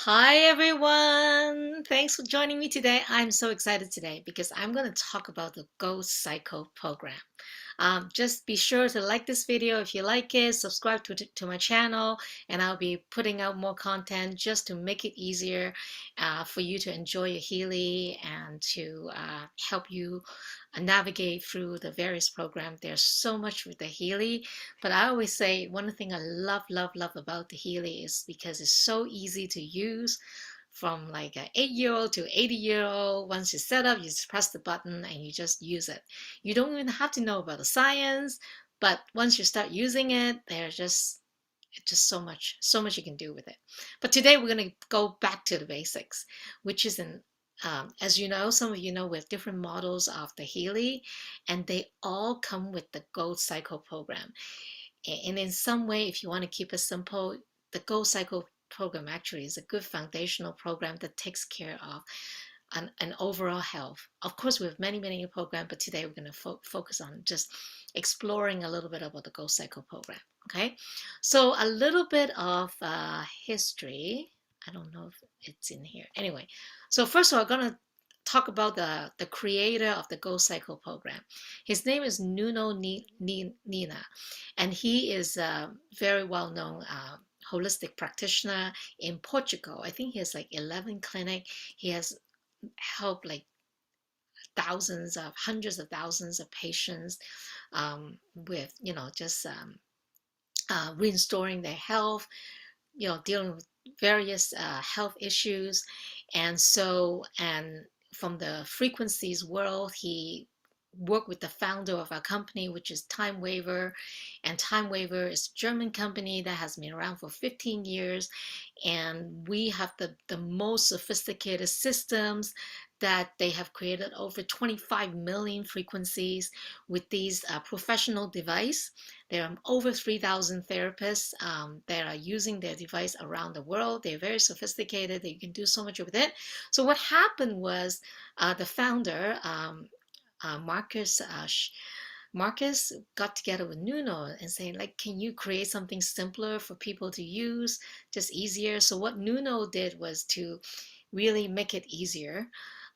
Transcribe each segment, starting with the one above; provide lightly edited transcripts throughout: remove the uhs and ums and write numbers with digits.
Hi everyone! Thanks for joining me today. I'm so excited today because I'm going to talk about the Gold Cycle program. Just be sure to like this video if you like it, subscribe to my channel, and I'll be putting out more content just to make it easier for you to enjoy your Healy and to help you navigate through the various programs. There's so much with the Healy, but I always say one thing I love about the Healy is because it's so easy to use from like an 8-year-old to 80-year-old. Once you set up, you just press the button and you just use it. You don't even have to know about the science, but once you start using it, there's just so much you can do with it. But today we're going to go back to the basics, which is as you know, some of you know, we have different models of the Healy, and they all come with the Gold Cycle program. And in some way, if you want to keep it simple, the Gold Cycle program actually is a good foundational program that takes care of an overall health. Of course, we have many programs, but today we're going to focus on just exploring a little bit about the Gold Cycle program. Okay, so a little bit of history. I don't know if it's in here. Anyway, so first of all, I'm going to talk about the creator of the Gold Cycle program. His name is Nuno Nina, and he is a very well-known holistic practitioner in Portugal. I think he has like 11 clinics. He has helped like hundreds of thousands of patients with, just restoring their health, dealing with various health issues. And from the frequencies world, he worked with the founder of our company, which is Time Waver. And Time Waver is a German company that has been around for 15 years. And we have the most sophisticated systems that they have created over 25 million frequencies with these professional device. There are over 3,000 therapists that are using their device around the world. They're very sophisticated. You can do so much with it. So what happened was the founder, Marcus got together with Nuno and saying, like, can you create something simpler for people to use, just easier? So what Nuno did was to really make it easier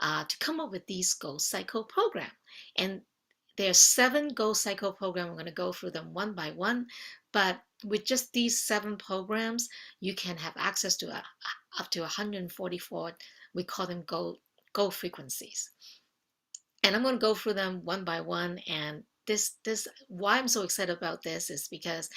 to come up with these Gold Cycle program. And there's 7 Gold Cycle programs. I'm going to go through them one by one, but with just these 7 programs, you can have access to up to 144. We call them gold frequencies. And I'm going to go through them one by one. And this why I'm so excited about this is because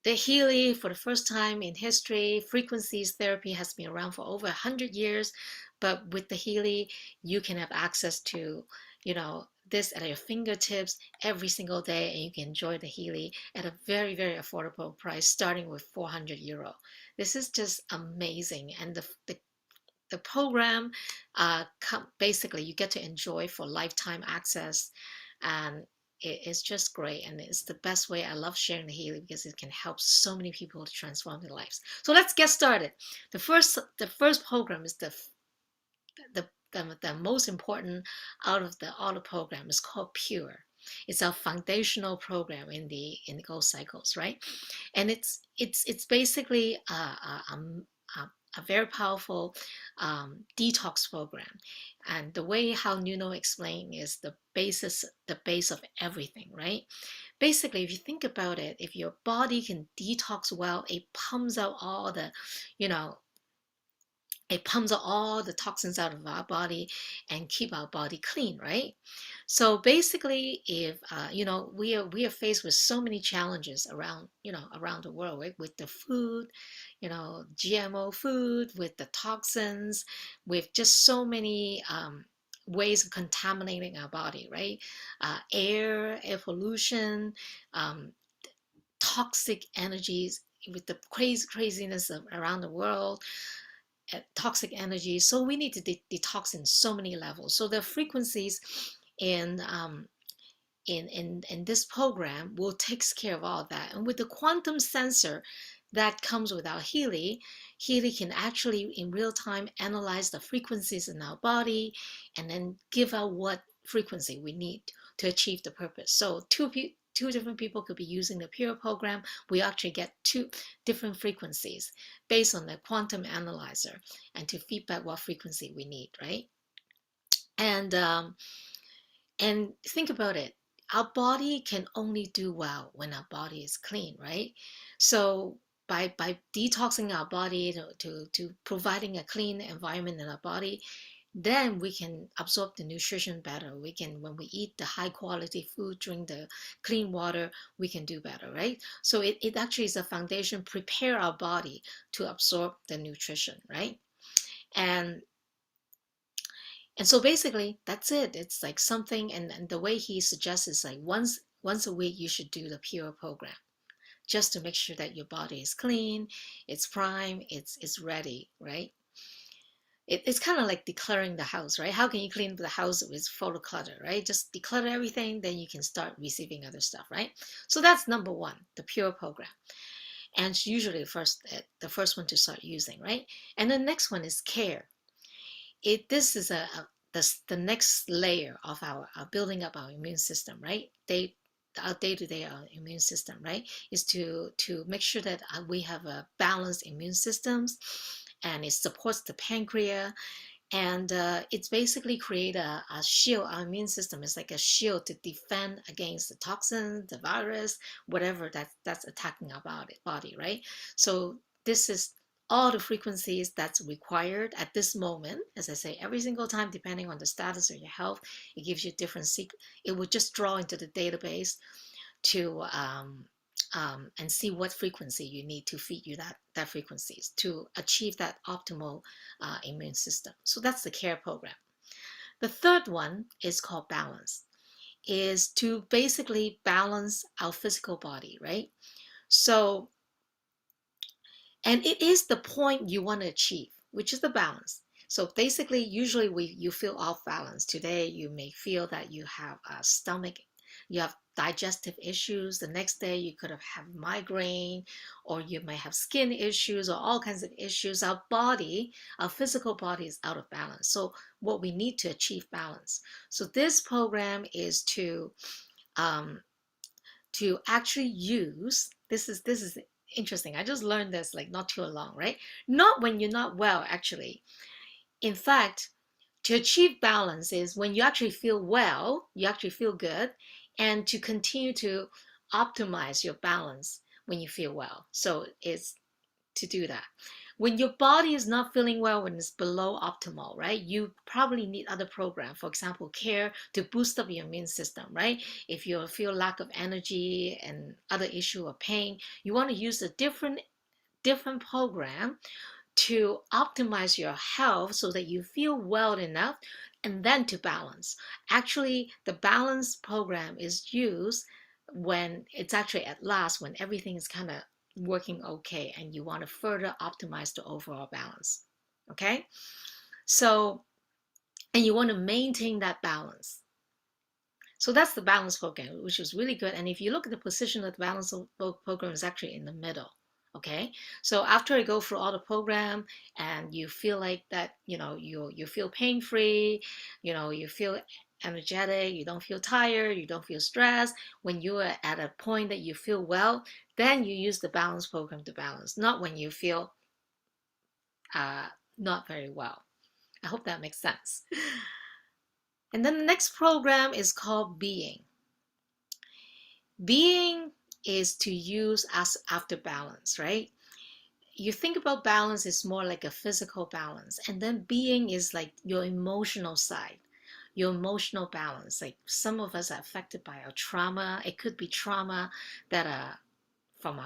the Healy, for the first time in history, frequencies therapy has been around for over 100 years. But with the Healy, you can have access to, this at your fingertips every single day, and you can enjoy the Healy at a very affordable price, starting with €400. This is just amazing. And the program, basically, you get to enjoy for lifetime access, and it's just great, and it's the best way. I love sharing the Healy because it can help so many people to transform their lives. So let's get started. The first program is the most important out of all the program. Is called Pure. It's a foundational program in the Gold Cycles, right? And it's basically a very powerful detox program. And the way how Nuno explained is the base of everything, right? Basically, if you think about it, if your body can detox well, it pumps out all the, it pumps out all the toxins out of our body and keep our body clean, right? So basically, if we are faced with so many challenges around the world, right? With the food, GMO food, with the toxins, with just so many ways of contaminating our body, right? Air pollution, toxic energies, with the craziness around the world, toxic energy. So we need to detox in so many levels. So the frequencies in this program will take care of all that. And with the quantum sensor that comes with our Healy can actually in real time analyze the frequencies in our body and then give out what frequency we need to achieve the purpose. So two different people could be using the pure program. We actually get two different frequencies based on the quantum analyzer and to feedback what frequency we need, right? And think about it. Our body can only do well when our body is clean, right? So by detoxing our body to providing a clean environment in our body, then we can absorb the nutrition better. We can, when we eat the high quality food, drink the clean water, we can do better, right? So it actually is a foundation, prepare our body to absorb the nutrition, right? And so basically that's it. It's like something, and the way he suggests is like once a week you should do the pure program, just to make sure that your body is clean, it's prime, it's ready, right? It's kind of like decluttering the house, right? How can you clean the house with full of clutter, right? Just declutter everything, then you can start receiving other stuff, right? So that's number one, the pure program. And it's usually the first one to start using, right? And the next one is care. This is the next layer of our building up our immune system, right? Our day-to-day immune system, right, is to make sure that we have a balanced immune systems, and it supports the pancreas, and it's basically create a shield. Our immune system is like a shield to defend against the toxins, the virus, whatever that's attacking our body, right? So this is all the frequencies that's required at this moment. As I say, every single time, depending on the status of your health, it gives you different secret. It will just draw into the database to and see what frequency you need to feed you that frequencies to achieve that optimal immune system. So that's the care program. The third one is called balance, is to basically balance our physical body, right? So, and it is the point you want to achieve, which is the balance. So basically, usually you feel off balance. Today, you may feel that you have a stomach, you have digestive issues. The next day, you could have migraine, or you may have skin issues, or all kinds of issues. Our body, our physical body is out of balance. So what we need to achieve balance. So this program is to actually use, this is interesting. I just learned this like not too long, right? Not when you're not well, actually. In fact, to achieve balance is when you actually feel well, you actually feel good, and to continue to optimize your balance when you feel well. So it's to do that. When your body is not feeling well, when it's below optimal, right, you probably need other programs. For example, care to boost up your immune system, right? If you feel lack of energy and other issue of pain, you want to use a different program to optimize your health so that you feel well enough, and then to balance. Actually, the balance program is used when it's actually at last, when everything is kind of working okay and you want to further optimize the overall balance. Okay? So, and you want to maintain that balance. So that's the balance program, which is really good. And if you look at the position of the balance program, is actually in the middle. Okay, so after I go through all the program and you feel like that, you feel pain free, you feel energetic, you don't feel tired, you don't feel stressed. When you are at a point that you feel well, then you use the balance program to balance, not when you feel not very well. I hope that makes sense. And then the next program is called Being. Being is to use as after balance, right? You think about balance is more like a physical balance, and then being is like your emotional side, your emotional balance. Like some of us are affected by our trauma. It could be trauma that from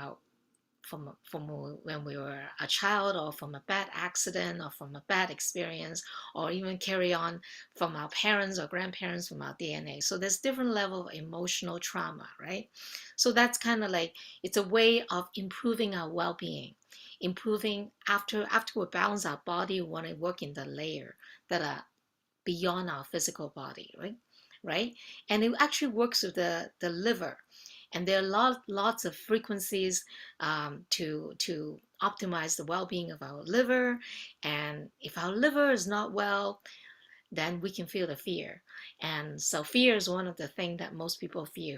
when we were a child, or from a bad accident, or from a bad experience, or even carry on from our parents or grandparents, from our DNA. So there's different level of emotional trauma, right? So that's kind of like, it's a way of improving our well-being, improving after we balance our body. We want to work in the layer that are beyond our physical body, right? And it actually works with the liver. And there are lots of frequencies to optimize the well-being of our liver. And if our liver is not well, then we can feel the fear. And so fear is one of the things that most people fear.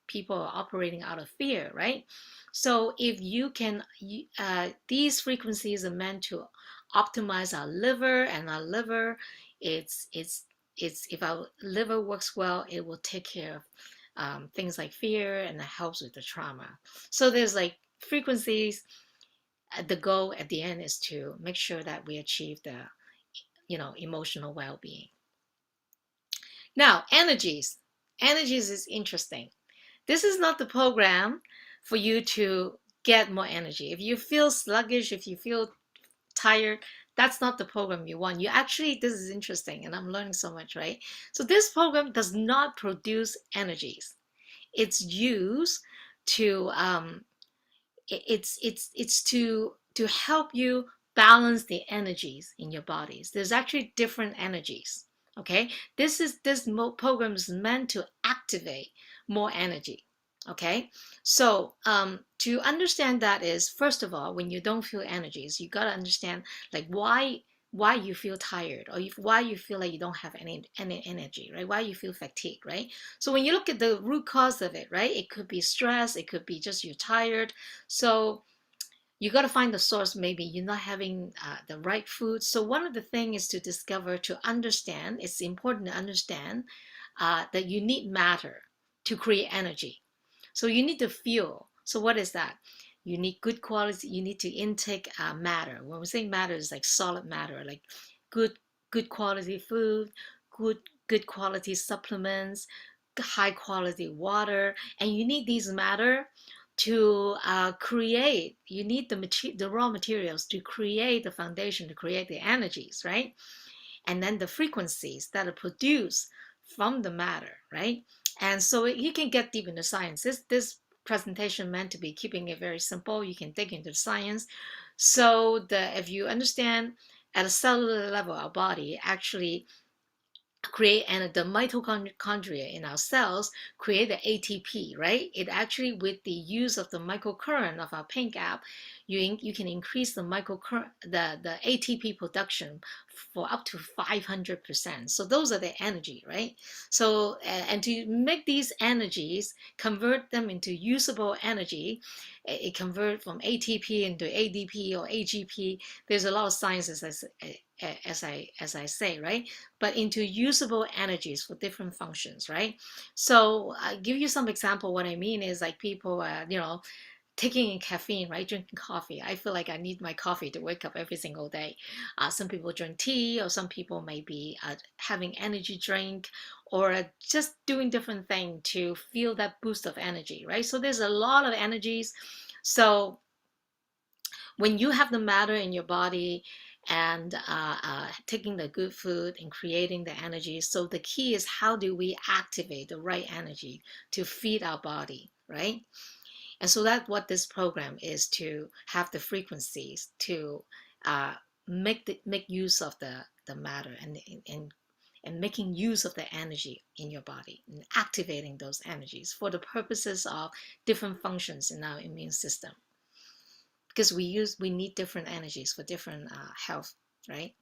People are operating out of fear, right? So if you can, these frequencies are meant to optimize our liver, and our liver, it's if our liver works well, it will take care of things like fear, and it helps with the trauma. So there's like frequencies. The goal at the end is to make sure that we achieve the emotional well-being. Now, energies. Energies is interesting. This is not the program for you to get more energy. If you feel sluggish, if you feel tired, that's not the program you want. You actually, this is interesting, and I'm learning so much, right? So this program does not produce energies. It's used to it's to help you balance the energies in your bodies. There's actually different energies. Okay, this program is meant to activate more energy. Okay, so to understand that is, first of all, when you don't feel energies, you got to understand like why you feel tired, or why you feel like you don't have any energy, right? Why you feel fatigued, right? So when you look at the root cause of it, right, it could be stress, it could be just you're tired. So you got to find the source. Maybe you're not having the right food. So one of the things is to discover, to understand. It's important to understand that you need matter to create energy. So you need the fuel. So what is that? You need good quality. You need to intake matter. When we say matter, it's like solid matter, like good quality food, good quality supplements, high quality water, and you need these matter to create. You need the raw materials to create the foundation, to create the energies, right? And then the frequencies that are produced from the matter, right? And so you can get deep into science. This presentation meant to be keeping it very simple. You can dig into the science. So if you understand at a cellular level, our body actually create, and the mitochondria in our cells create the ATP, right? It actually, with the use of the microcurrent of our pain gap, you can increase the microcurrent, the ATP production for up to 500%. So those are the energy, right? So and to make these energies, convert them into usable energy, it convert from ATP into ADP or AGP. There's a lot of sciences as I say, right? But into usable energies for different functions, right? So I give you some example. What I mean is like people, taking in caffeine, right? Drinking coffee. I feel like I need my coffee to wake up every single day. Some people drink tea, or some people may be having energy drink, or just doing different things to feel that boost of energy, right? So there's a lot of energies. So when you have the matter in your body, and taking the good food and creating the energy. So the key is, how do we activate the right energy to feed our body, right? And so that's what this program is, to have the frequencies to make use of the matter, and making use of the energy in your body, and activating those energies for the purposes of different functions in our immune system. Because we need different energies for different health, right?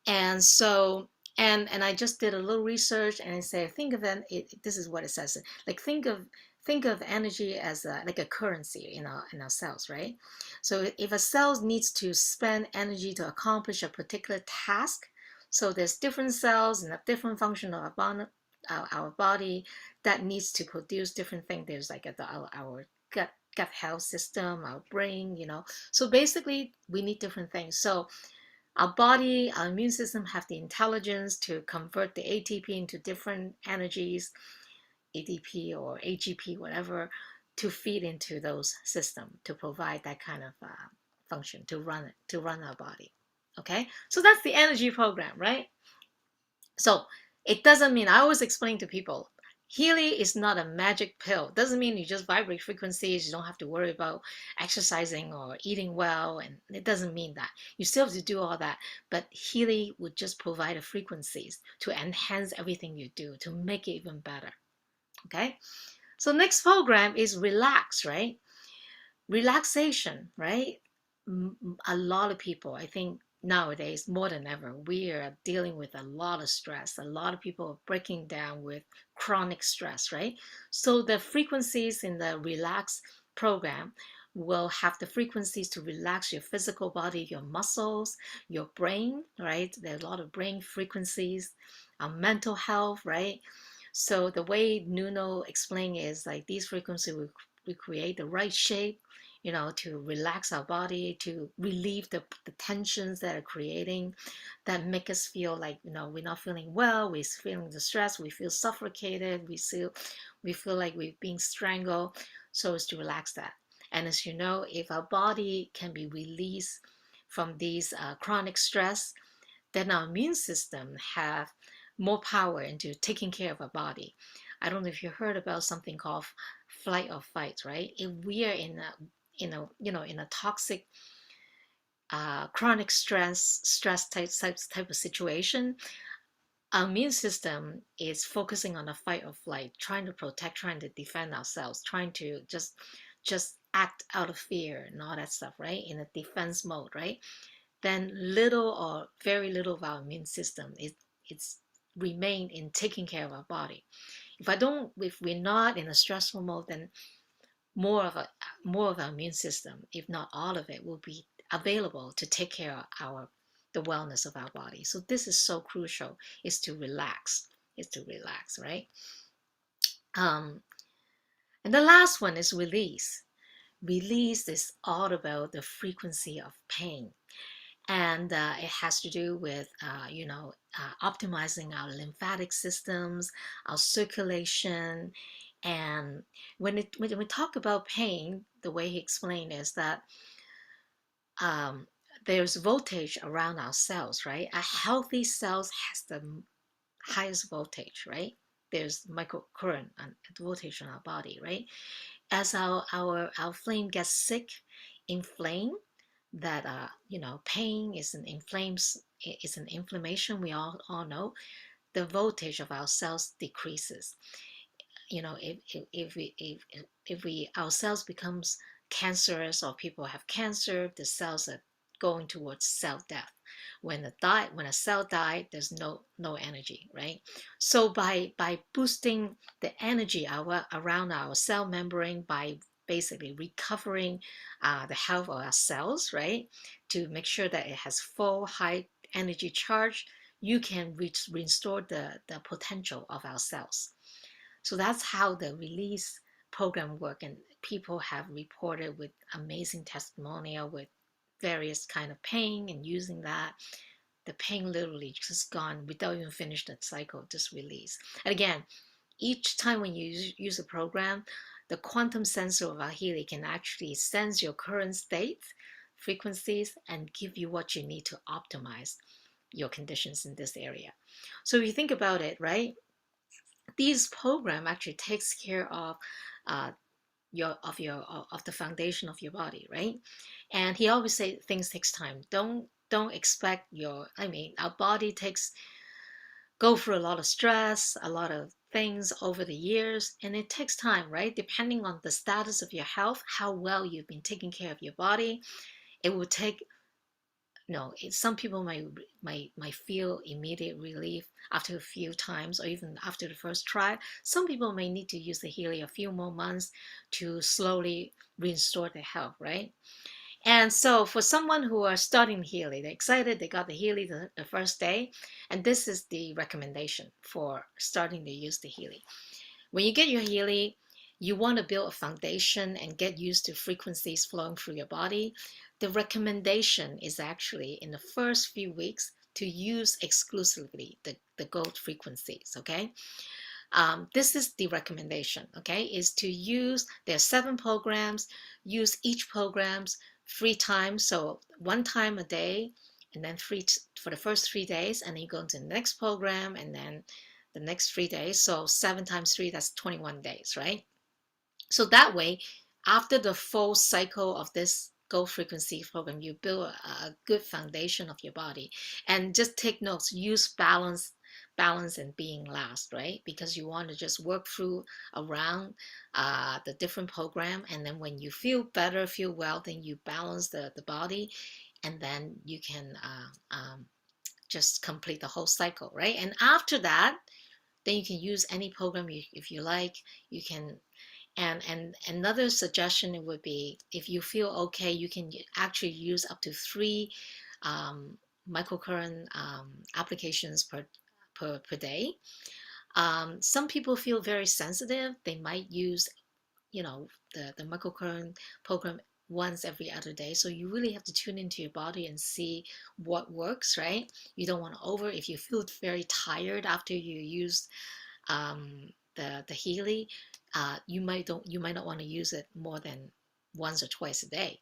And so and I just did a little research, and I say, think of it. This is what it says. Like think of energy as like a currency in our cells, right? So if a cell needs to spend energy to accomplish a particular task, so there's different cells and a different function of our body that needs to produce different things. There's like our gut health system, our brain, So basically, we need different things. So our body, our immune system have the intelligence to convert the ATP into different energies, ADP or AGP, whatever, to feed into those systems, to provide that kind of function, to run our body. Okay, so that's the energy program, right? So it doesn't mean, I always explain to people, Healy is not a magic pill. It doesn't mean you just vibrate frequencies. You don't have to worry about exercising or eating well. And it doesn't mean that. You still have to do all that. But Healy would just provide the frequencies to enhance everything you do, to make it even better. Okay? So next program is relax, right? Relaxation, right? A lot of people, I think, nowadays, more than ever, we are dealing with a lot of stress. A lot of people are breaking down with chronic stress, right? So the frequencies in the Relax program will have the frequencies to relax your physical body, your muscles, your brain, right? There are a lot of brain frequencies, mental health, right? So the way Nuno explained is like these frequencies will create the right shape, to relax our body, to relieve the tensions that are creating, that make us feel like, we're not feeling well, we're feeling the stress, we feel suffocated, we feel like we're being strangled. So it's to relax that. And as you know, if our body can be released from these chronic stress, then our immune system have more power into taking care of our body. I don't know if you heard about something called flight or fight, right? If we are in a toxic chronic stress type of situation, our immune system is focusing on a fight or flight, trying to protect, trying to defend ourselves, trying to just act out of fear and all that stuff, right? In a defense mode, right? Then little or very little of our immune system it's remain in taking care of our body. If we're not in a stressful mode, then more of our immune system, if not all of it, will be available to take care of the wellness of our body. So this is so crucial, is to relax, right? um, and the last one is release. Release is all about the frequency of pain, and it has to do with optimizing our lymphatic systems, our circulation. And when we talk about pain, the way he explained is that um, there's voltage around our cells, right? A healthy cells has the highest voltage, right? There's microcurrent and voltage in our body, right? As our flame gets sick, inflamed, that pain is an inflammation. We all know the voltage of our cells decreases. If our cells becomes cancerous, or people have cancer, the cells are going towards cell death. When a cell dies, there's no energy, right? So by boosting the energy around our cell membrane, by basically recovering the health of our cells, right, to make sure that it has full high energy charge, you can restore the potential of our cells. So that's how the release program work, and people have reported with amazing testimonial with various kind of pain, and using that, the pain literally just gone without even finish the cycle, just release. And again, each time when you use a program, the quantum sensor of our Healy can actually sense your current state, frequencies, and give you what you need to optimize your conditions in this area. So if you think about it, right, these program actually takes care of uh, of the foundation of your body, right? And he always say things takes time. Don't expect our body go through a lot of stress, a lot of things over the years, and it takes time, right? Depending on the status of your health, how well you've been taking care of your body, it will take no, some people might feel immediate relief after a few times, or even after the first try. Some people may need to use the Healy a few more months to slowly restore their health, right? And so for someone who are starting Healy, they're excited, they got the Healy the first day, and this is the recommendation for starting to use the Healy. When you get your Healy, you want to build a foundation and get used to frequencies flowing through your body. The recommendation is actually in the first few weeks to use exclusively the gold frequencies, okay? This is the recommendation, okay, is to use, there are 7 programs, use each programs 3 times, so 1 time a day, and then for the first 3 days, and then you go into the next program, and then the next 3 days, so 7 times 3, that's 21 days, right? So that way, after the full cycle of this gold frequency program, you build a good foundation of your body. And just take notes, use balance and being last, right? Because you want to just work through around the different program, and then when you feel better, feel well, then you balance the body and then you can just complete the whole cycle, right? And after that, then you can use any program if you like. You can, and another suggestion would be, if you feel okay, you can actually use up to 3 microcurrent applications per day. Some people feel very sensitive. They might use, the microcurrent program once every other day. So you really have to tune into your body and see what works, right? You don't want to if you feel very tired after you use the Healy, you might not want to use it more than once or twice a day.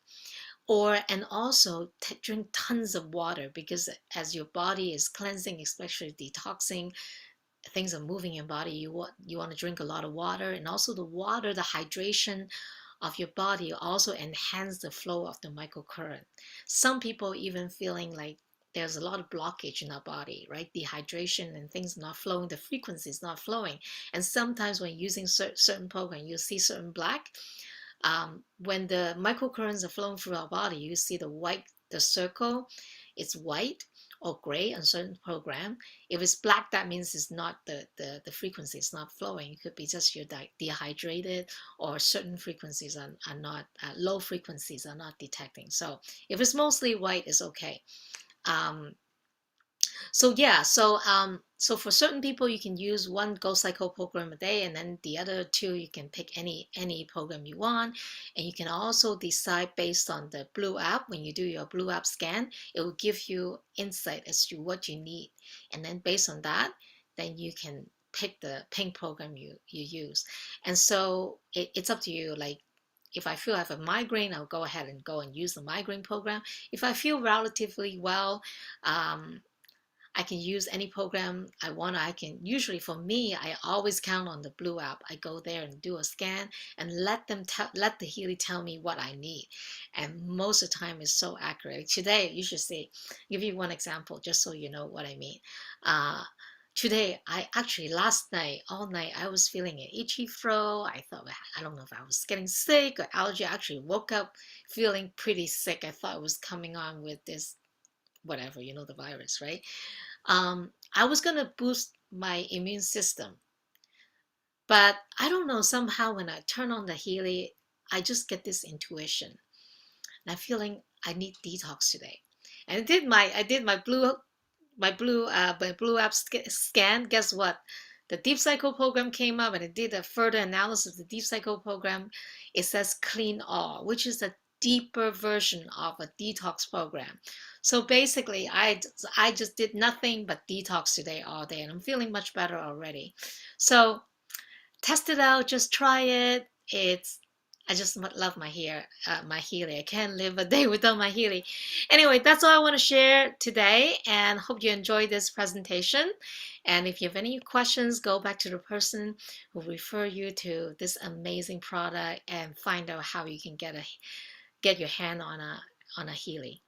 And also drink tons of water, because as your body is cleansing, especially detoxing, things are moving in your body, you want to drink a lot of water. And also the hydration of your body also enhance the flow of the microcurrent. Some people even feeling like there's a lot of blockage in our body, right? Dehydration and things not flowing, the frequency is not flowing. And sometimes when using certain program, you see certain black. When the microcurrents are flowing through our body, you see the circle, it's white or gray on certain program. If it's black, that means it's not the frequency is not flowing. It could be just you're dehydrated, or certain frequencies are not, low frequencies are not detecting. So if it's mostly white, it's okay. So yeah, so for certain people, you can use 1 Gold Cycle program a day, and then the other 2 you can pick any program you want. And you can also decide based on the Blue app. When you do your Blue app scan, it will give you insight as to what you need, and then based on that, then you can pick the pink program you use. And so it's up to you. Like, if I feel I have a migraine, I'll go ahead and use the migraine program. If I feel relatively well, I can use any program I want. Usually for me, I always count on the Blue app. I go there and do a scan and let the Healy tell me what I need. And most of the time it's so accurate. Today, you should see, give you one example just so you know what I mean. Today, last night, all night, I was feeling an itchy throat. I thought, I don't know if I was getting sick or allergy. I actually woke up feeling pretty sick. I thought it was coming on with this, whatever, the virus, right? I was going to boost my immune system. But I don't know, somehow when I turn on the Healy, I just get this intuition. And I'm feeling I need detox today. And I did my blue app scan. Guess what? The Deep Cycle program came up, and it did a further analysis of the Deep Cycle program. It says Clean All, which is a deeper version of a detox program. So basically, I just did nothing but detox today all day, and I'm feeling much better already. So test it out, just try it. I just love my Healy. I can't live a day without my Healy. Anyway, that's all I want to share today, and hope you enjoyed this presentation. And if you have any questions, go back to the person who referred you to this amazing product and find out how you can get your hand on a Healy.